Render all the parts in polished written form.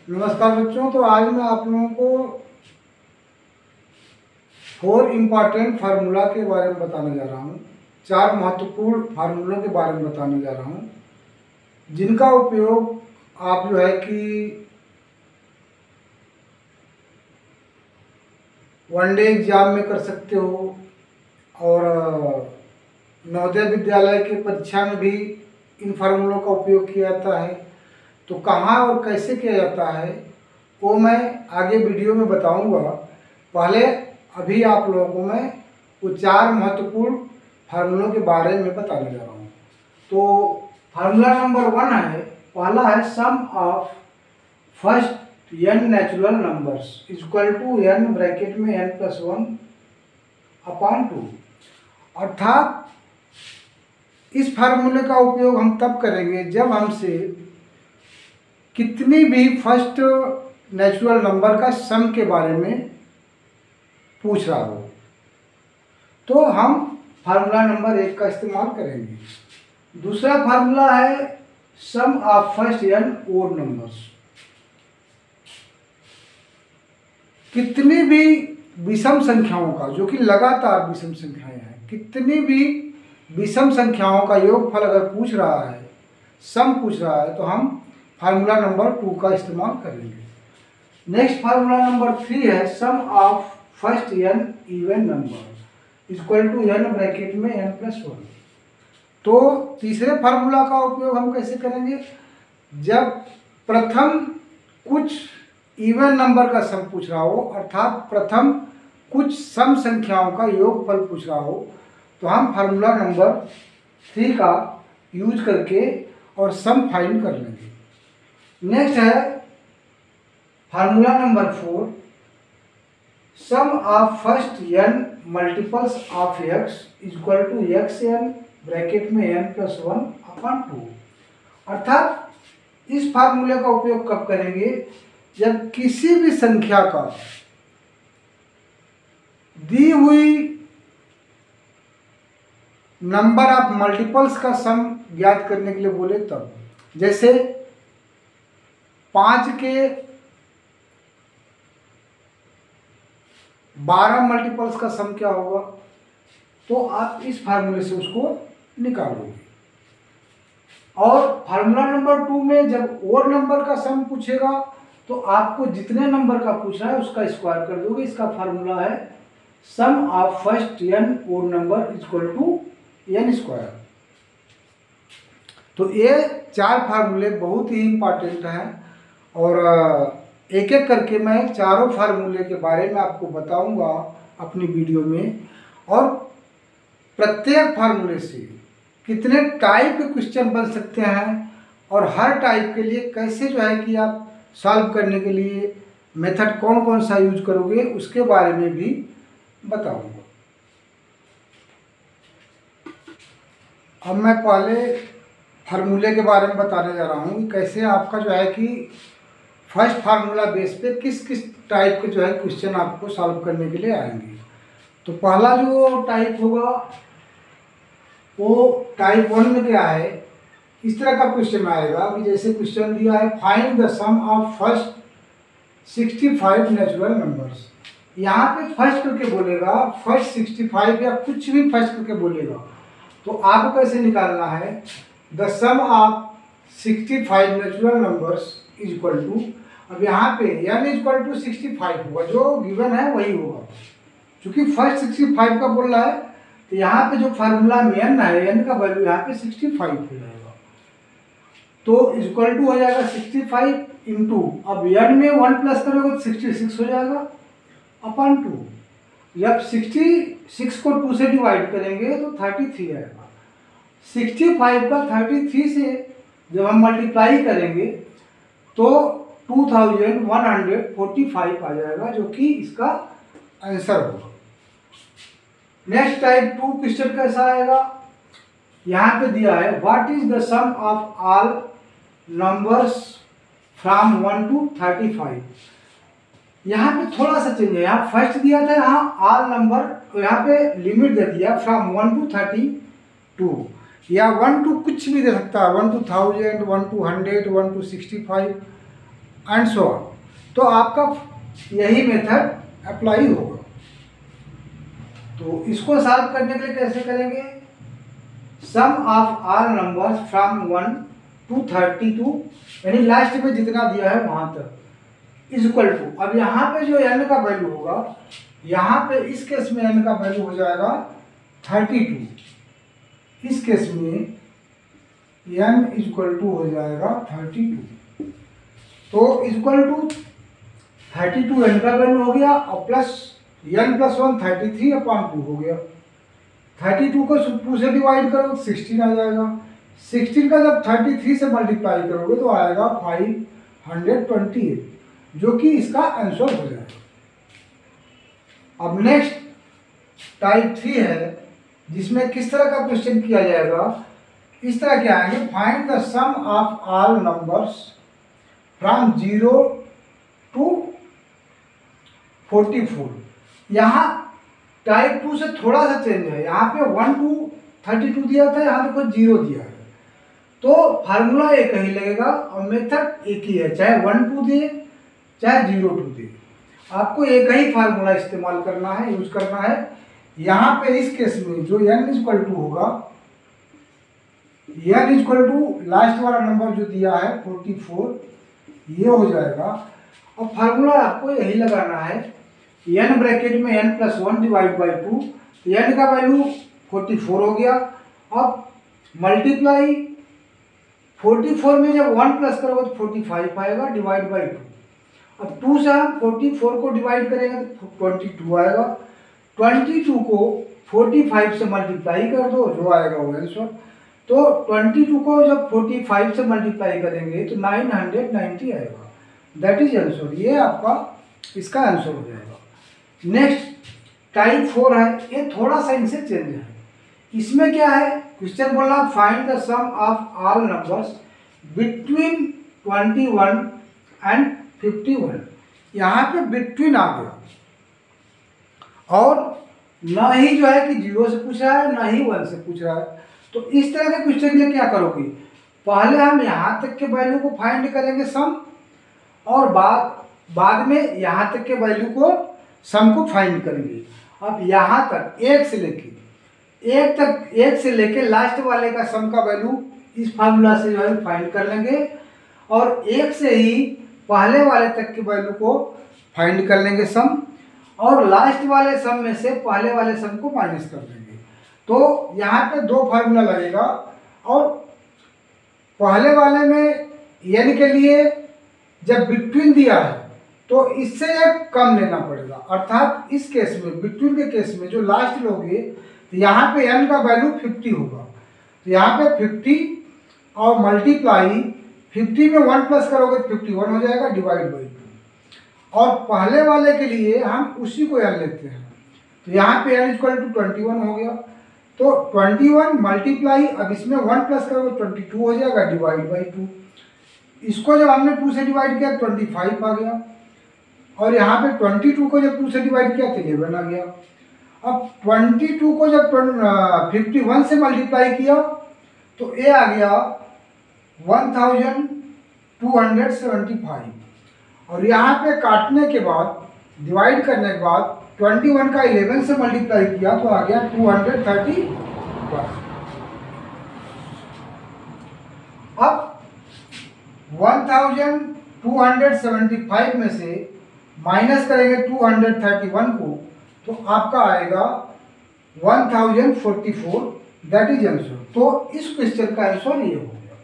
नमस्कार बच्चों। तो आज मैं आप लोगों को 4 इम्पॉर्टेंट फार्मूला के बारे में बताने जा रहा हूँ। 4 महत्वपूर्ण फार्मूलों के बारे में बताने जा रहा हूँ, जिनका उपयोग आप जो है कि वनडे एग्जाम में कर सकते हो और नवोदय विद्यालय की परीक्षा में भी इन फार्मूलों का उपयोग किया जाता है। तो कहाँ और कैसे किया जाता है वो मैं आगे वीडियो में बताऊंगा। पहले अभी आप लोगों को मैं वो 4 महत्वपूर्ण फार्मूलों के बारे में बताने जा रहा हूँ। तो फार्मूला नंबर 1 है, पहला है sum of first n natural numbers equal to n bracket में n+1/2। अर्थात इस फार्मूले का उपयोग हम तब करेंगे जब हमसे कितनी भी फर्स्ट नेचुरल नंबर का सम के बारे में पूछ रहा हो, तो हम फार्मूला नंबर 1 का इस्तेमाल करेंगे। दूसरा फार्मूला है sum of first n odd numbers. कितनी भी विषम संख्याओं का, जो कि लगातार विषम संख्याएं हैं, कितनी भी विषम संख्याओं का योगफल अगर पूछ रहा है, सम पूछ रहा है, तो हम फार्मूला नंबर 2 का इस्तेमाल करेंगे। नेक्स्ट फार्मूला नंबर 3 है sum of first n even number equal to n bracket में n+1। तो तीसरे फार्मूला का उपयोग हम कैसे करेंगे? जब प्रथम कुछ इवन नंबर का सम पूछ रहा हो, अर्थात प्रथम कुछ सम संख्याओं का योगफल पूछ रहा हो, तो हम फार्मूला नंबर 3 का यूज करके और सम फाइंड कर लेंगे। नेक्स्ट है formula number 4 sum of first n multiples of x equal to xn bracket में n+1/2। अर्थात इस फार्मूले का उपयोग कब करेंगे? जब किसी भी संख्या का दी हुई नंबर ऑफ मल्टीपल्स का सम ज्ञात करने के लिए बोले तब। जैसे 5 के 12 मल्टीपल्स का सम क्या होगा, तो आप इस फार्मूले से उसको निकालोगे। और फार्मूला नंबर 2 में जब ओड नंबर का सम पूछेगा तो आपको जितने नंबर का पूछना है उसका स्क्वायर कर दोगे। इसका फार्मूला है sum of first n odd number equal to n square. तो ये 4 फार्मूले बहुत ही इंपॉर्टेंट हैं और एक एक करके मैं चारों फार्मूले के बारे में आपको बताऊंगा अपनी वीडियो में। और प्रत्येक फार्मूले से कितने टाइप के क्वेश्चन बन सकते हैं और हर टाइप के लिए कैसे जो है कि आप सॉल्व करने के लिए मेथड कौन कौन सा यूज करोगे, उसके बारे में भी बताऊंगा। अब मैं पहले फार्मूले के बारे में बताने जा रहा हूँ कि कैसे आपका जो है कि फर्स्ट फार्मूला बेस पे किस किस टाइप के जो है क्वेश्चन आपको सॉल्व करने के लिए आएंगे। तो पहला जो टाइप होगा वो टाइप 1 में क्या है, इस तरह का क्वेश्चन आएगा कि जैसे क्वेश्चन दिया है find the sum of first 65 natural numbers. यहाँ पे फर्स्ट करके बोलेगा, फर्स्ट 65 या कुछ भी फर्स्ट करके बोलेगा, तो आपको कैसे निकालना है? The sum of 65 natural numbers is equal to, अब यहाँ पे n इक्वल टू 65 होगा, जो गिवन है वही होगा। क्योंकि फर्स्ट 65 का बोल रहा है, तो यहाँ पे जो फार्मूला में n है, n का वैल्यू यहाँ पे 65 हो जाएगा। तो इक्वल टू हो जाएगा 65 इंटू, अब n में 1 प्लस करोगे तो 66 हो जाएगा अपन 2। जब 66 को 2 से डिवाइड करेंगे तो 33 आएगा। 65 का 33 से जब हम मल्टीप्लाई करेंगे तो 2145 आ जाएगा, जो कि इसका आंसर होगा। नेक्स्ट टाइप 2 क्वेश्चन कैसा आएगा? यहाँ पे दिया है what is the sum of all numbers from 1 to 35। यहाँ पे थोड़ा सा चेंज है, यहाँ फर्स्ट दिया था, यहाँ ऑल नंबर, तो यहाँ पे लिमिट दे दिया फ्रॉम 1 to 32, या 1 to कुछ भी दे सकता है, 1 to 1000, 1 to 100, 1 to 65, and so on. तो आपका यही मेथड अप्लाई होगा। तो इसको सॉल्व करने के लिए कैसे करेंगे? Sum of all numbers from 1 to 32, यानी लास्ट में जितना दिया है वहां तक, इज इक्वल टू, अब यहाँ पे जो n का वैल्यू होगा, यहाँ पे इस केस में n का वैल्यू हो जाएगा 32। इस केस में n इज इक्वल टू हो जाएगा 32। तो इज इक्वल टू 32 n का वैल्यू हो गया और प्लस n प्लस 1 33/2 हो गया। 32 को 2 से डिवाइड करो तो 16 आ जाएगा। 16 का जब 33 से मल्टीप्लाई करोगे तो आएगा 528, जो कि इसका आंसर हो जाएगा। अब नेक्स्ट टाइप 3 है, जिसमें किस तरह का क्वेश्चन किया जाएगा? इस तरह के आएंगे, find the sum of all numbers from 0 to 44। यहाँ टाइप 2 से थोड़ा सा चेंज है, यहाँ पे 1 to 32 दिया था, यहाँ देखो 0 दिया है। तो फार्मूला एक ही लगेगा और मेथड एक ही है, चाहे 1 2 दे चाहे 0 2 दे, आपको एक ही फार्मूला इस्तेमाल करना है, यूज करना है। यहाँ पे इस केस में जो n इज इक्वल टू होगा, n is equal to last वाला नंबर जो दिया है 44, ये हो जाएगा। और फार्मूला आपको यही लगाना है, n ब्रैकेट में n plus 1 divide by 2, n का वैल्यू 44 हो गया। अब मल्टीप्लाई 44 में जब 1 प्लस करोगे तो 45 आएगा डिवाइड बाई 2। अब 2 से हम 44 को डिवाइड करेंगे तो 22 आएगा। 22 को 45 से मल्टीप्लाई कर दो, जो आएगा वो आंसर। तो 22 को जब 45 से मल्टीप्लाई करेंगे तो 990 आएगा, दैट इज आंसर। ये आपका इसका आंसर हो जाएगा। नेक्स्ट टाइप 4 है, ये थोड़ा सा इनसे चेंज है। इसमें क्या है? क्वेश्चन बोला find the sum of all numbers between 21 and 51। यहाँ पे बिटवीन आ गया और ना ही जो है कि 0 से पूछ रहा है, ना ही 1 से पूछ रहा है। तो इस तरह के क्वेश्चन में क्या करोगे? पहले हम यहाँ तक के वैल्यू को फाइंड करेंगे सम, और बाद में यहाँ तक के वैल्यू को सम को फाइंड करेंगे। अब यहाँ तक एक से लेके लास्ट वाले का सम का वैल्यू इस फार्मूला से जो है फाइंड कर लेंगे, और एक से ही पहले वाले तक के वैल्यू को फाइंड कर लेंगे सम, और लास्ट वाले सम में से पहले वाले सम को माइनस कर देंगे। तो यहाँ पे दो फार्मूला लगेगा, और पहले वाले में n के लिए जब बिटवीन दिया है तो इससे एक कम लेना पड़ेगा, अर्थात इस केस में बिटवीन के केस में जो लास्ट लोगे तो यहाँ पे n का वैल्यू 50 होगा। तो यहाँ पे 50 और मल्टीप्लाई 50 में 1 प्लस करोगे तो 51 हो जाएगा डिवाइड बाई 2। और पहले वाले के लिए हम उसी को n लेते हैं, तो यहाँ पे n इक्वल टू 21 हो गया। तो 21 मल्टीप्लाई, अब इसमें 1 प्लस करोगे 22 हो जाएगा डिवाइड बाई 2। इसको जब हमने 2 से डिवाइड किया 25 आ गया, और यहाँ पे 22 को जब 2 से डिवाइड किया तो 11 आ गया। अब 22 को जब 51 से मल्टीप्लाई किया तो ये आ गया 1275, और यहाँ पे काटने के बाद डिवाइड करने के बाद 21 का 11 से मल्टीप्लाई किया तो आ गया 231। अब 1275 में से माइनस करेंगे 231 को तो आपका आएगा 1044, दैट इज आंसर। तो इस क्वेश्चन का आंसर ये हो गया।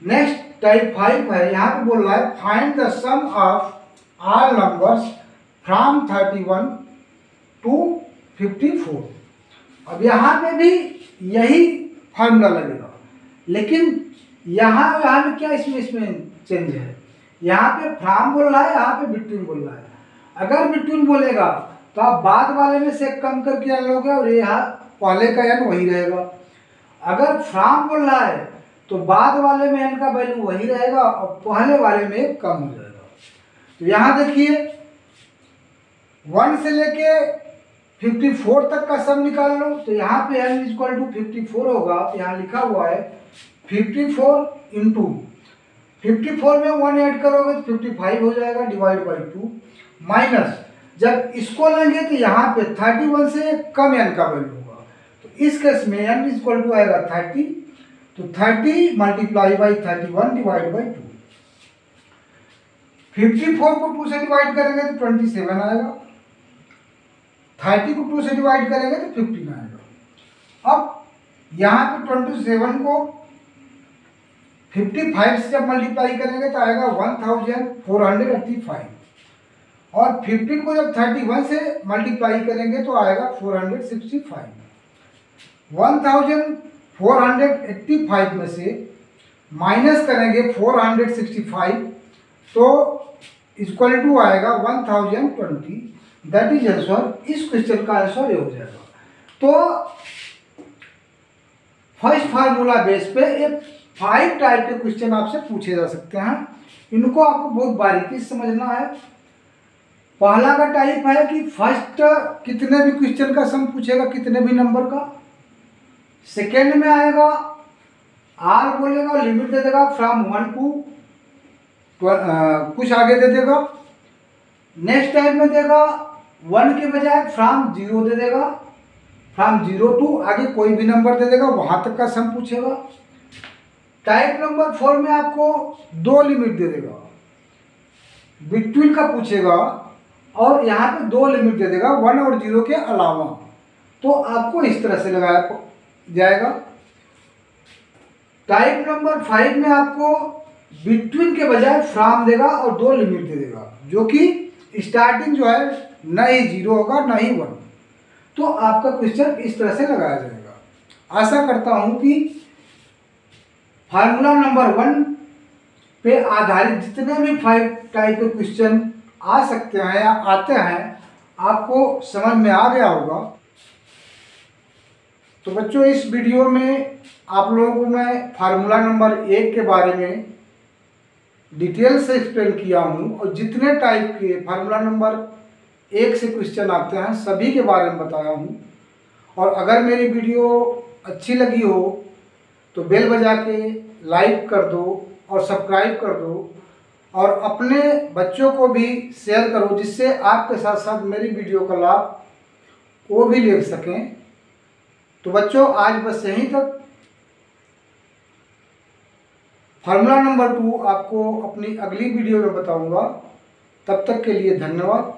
नेक्स्ट टाइप 5 है, यहाँ पे बोल रहा है find the sum of all numbers from 31 to 54। अब यहाँ पे भी यही फार्मूला लगेगा, लेकिन यहाँ में क्या इसमें चेंज है? यहाँ पे फ्रॉम बोल रहा है, यहाँ पे बिटवीन बोल रहा है। अगर बिटवीन बोलेगा तो आप बाद वाले में से कम करके n लोगे और यहाँ पहले का n वही रहेगा। अगर फ्रॉम बोल रहा है तो बाद वाले में n का वैल्यू वही रहेगा और पहले वाले में कम हो जाएगा। तो यहाँ देखिए 1 से लेके 54 तक का सम निकाल लो, तो यहाँ पे n इक्वल टू 54 होगा। तो यहाँ लिखा हुआ है 54 इंटू 54 में 1 ऐड करोगे तो 55 हो जाएगा, डिवाइड बाई 2, माइनस जब इसको लेंगे तो यहाँ पे 31 से कम n का वैल्यू होगा, तो इस केस में n इक्वल टू आएगा 30, तो 30 मल्टीप्लाई बाई 31 डिवाइड बाई 2। 54 को 2 से डिवाइड करेंगे तो 27 आएगा, 30 को 2 से डिवाइड करेंगे तो 15 आएगा। अब यहाँ पे 27 को 55 से जब मल्टीप्लाई करेंगे तो आएगा 1485, और 15 को जब 31 से मल्टीप्लाई करेंगे तो आएगा 465। 1485 में से माइनस करेंगे 465 तो इक्वल टू आएगा 1020, दैट इज आंसर। इस क्वेश्चन का आंसर ये हो जाएगा। तो फर्स्ट फार्मूला बेस पे ये 5 टाइप के क्वेश्चन आपसे पूछे जा सकते हैं, इनको आपको बहुत बारीकी से समझना है। पहला का टाइप है कि फर्स्ट कितने भी क्वेश्चन का सम पूछेगा, कितने भी नंबर का। सेकेंड में आएगा आर बोलेगा, लिमिट दे देगा फ्रॉम 1 टू कुछ आगे दे देगा। नेक्स्ट टाइप में देगा 1 के बजाय फ्रॉम 0 दे देगा, फ्रॉम 0 टू आगे कोई भी नंबर दे देगा, वहां तक का सम पूछेगा। टाइप नंबर 4 में आपको 2 लिमिट दे देगा, बिटवीन का पूछेगा, और यहाँ पे 2 लिमिट दे देगा 1 और 0 के अलावा, तो आपको इस तरह से लगाया जाएगा। टाइप नंबर 5 में आपको बिटवीन के बजाय फ्रॉम देगा और 2 लिमिट दे देगा, जो कि स्टार्टिंग जो है न ही 0 होगा न ही 1, तो आपका क्वेश्चन इस तरह से लगाया जाएगा। आशा करता हूं कि फार्मूला नंबर 1 पे आधारित जितने भी 5 टाइप के क्वेश्चन आ सकते हैं या आते हैं आपको समझ में आ गया होगा। तो बच्चों, इस वीडियो में आप लोगों को मैं फार्मूला नंबर 1 के बारे में डिटेल से एक्सप्लेन किया हूँ, और जितने टाइप के फार्मूला नंबर 1 से क्वेश्चन आते हैं सभी के बारे में बताया हूँ। और अगर मेरी वीडियो अच्छी लगी हो तो बेल बजा के लाइक कर दो और सब्सक्राइब कर दो, और अपने बच्चों को भी शेयर करो, जिससे आपके साथ साथ मेरी वीडियो का लाभ वो भी ले सकें। तो बच्चों, आज बस यहीं तक। फार्मूला नंबर 2 आपको अपनी अगली वीडियो में बताऊंगा। तब तक के लिए धन्यवाद।